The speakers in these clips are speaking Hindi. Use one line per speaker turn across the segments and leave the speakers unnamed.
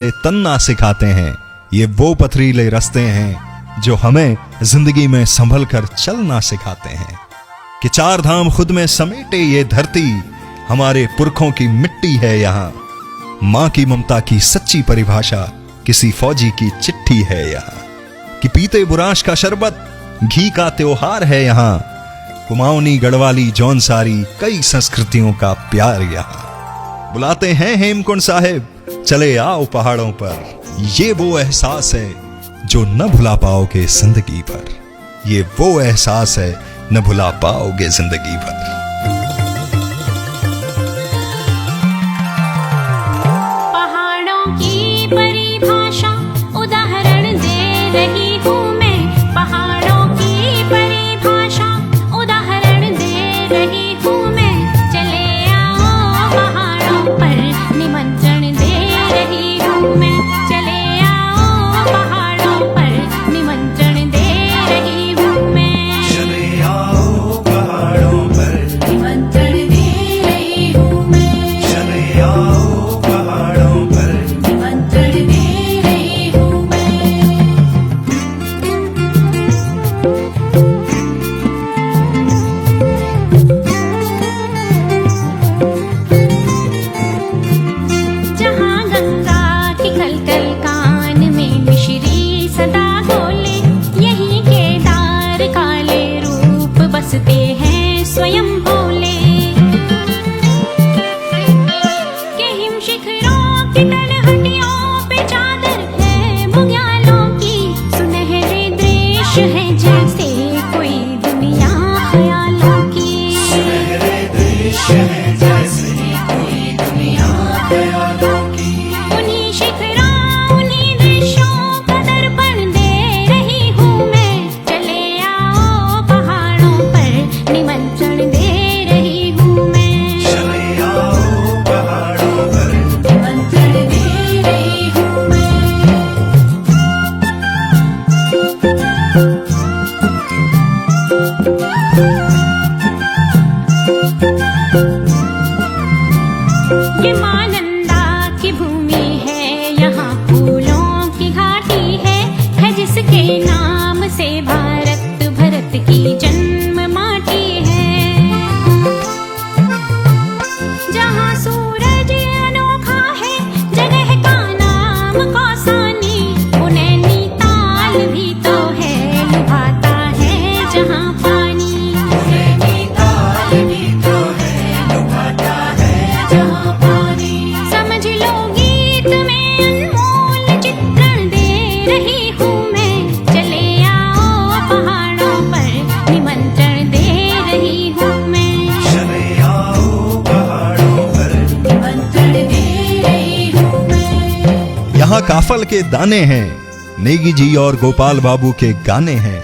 तन्ना सिखाते हैं। ये वो पथरीले रास्ते हैं जो हमें जिंदगी में संभल कर चलना सिखाते हैं कि चार धाम खुद में समेटे ये धरती हमारे पुरखों की मिट्टी है यहाँ। माँ की ममता की सच्ची परिभाषा किसी फौजी की चिट्ठी है यहाँ। कि पीते बुराश का शरबत घी का त्योहार है यहाँ। कुमाऊनी गढ़वाली जौनसारी कई संस्कृतियों का प्यार यहाँ। बुलाते हैं हेमकुंड साहिब चले आओ पहाड़ों पर। ये वो एहसास है जो न भुला पाओगे जिंदगी भर। ये वो एहसास है न भुला पाओगे जिंदगी भर।
पहाड़ों की परिभाषा उदाहरण दे रही हूँ मैं। पहाड़ों की परिभाषा उदाहरण दे रही हूँ मैं। चले आओ पहाड़ों पर निमंत्रण दे रही हूँ मैं। चले आओ पहाड़ों पर निमंत्रण दे रही हूँ मैं।
चले आओ पहाड़ों पर
निमंत्रण दे रही हूँ मैं।
चले आओ पहाड़ों पर
निमंत्रण दे रही हूँ मैं। जहाँ गंगा की कलकल कान में मिश्री सदा बोले, यहीं केदार काले रूप बसते हैं स्वयं भोले। के हिम शिखरों की तलहटियों पे चादर है बुग्यालों की। सुनहरे दृश्य है जैसे कोई दुनिया ख्यालों की।
सुनहरे दृश्य है जैसे कोई दुनिया ख्यालों की।
उन्हीं शिखरों उन्हीं दृश्यों का दर्पण दे रही हूँ मैं। चले आओ पहाड़ों पर निमंत्रण दे रही हूँ मैं।
चले आओ पहाड़ों पर
निमंत्रण दे रही हूँ मैं। ये मानंदा की भूमि है, यहाँ फूलों की घाटी है जिसके नाम से भारत भरत की जन्म माटी है। जहाँ सूरज अनोखा है जगह का नाम कौसानी। वो नैनीताल भी तो है लुभाता है जहाँ पानी।
नैनीताल भी तो है लुभाता है जहाँ पानी।
समझ लो गीत में अनमोल चित्रण दे रही हूँ मैं। चले आओ पहाड़ों पर निमंत्रण दे रही हूँ मैं।
चले आओ पहाड़ों पर
निमंत्रण दे रही हूँ मैं।
यहाँ काफल के दाने हैं, नेगी जी और गोपाल बाबू के गाने हैं।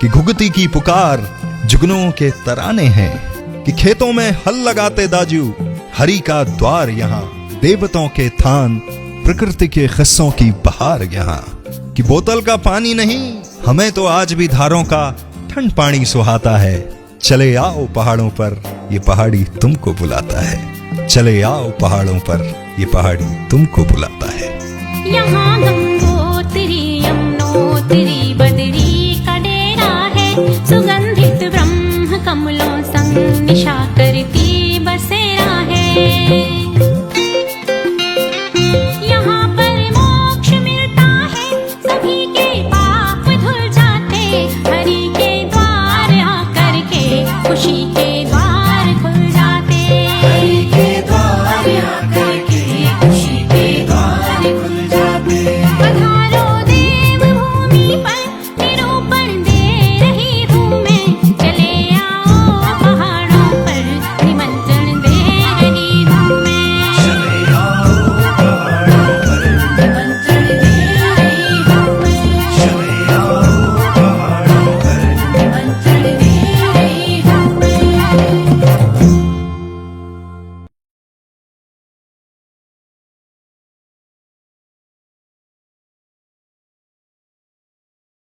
कि घुगती की पुकार जुगनों के तराने हैं। कि खेतों में हल लगाते दाजू हरी का द्वार यहाँ। देवतों के थान प्रकृति के किस्सों की बहार यहाँ। कि बोतल का पानी नहीं हमें तो आज भी धारों का ठंड पानी सुहाता है। चले आओ पहाड़ों पर ये पहाड़ी तुमको बुलाता है। चले आओ पहाड़ों पर ये पहाड़ी तुमको बुलाता है।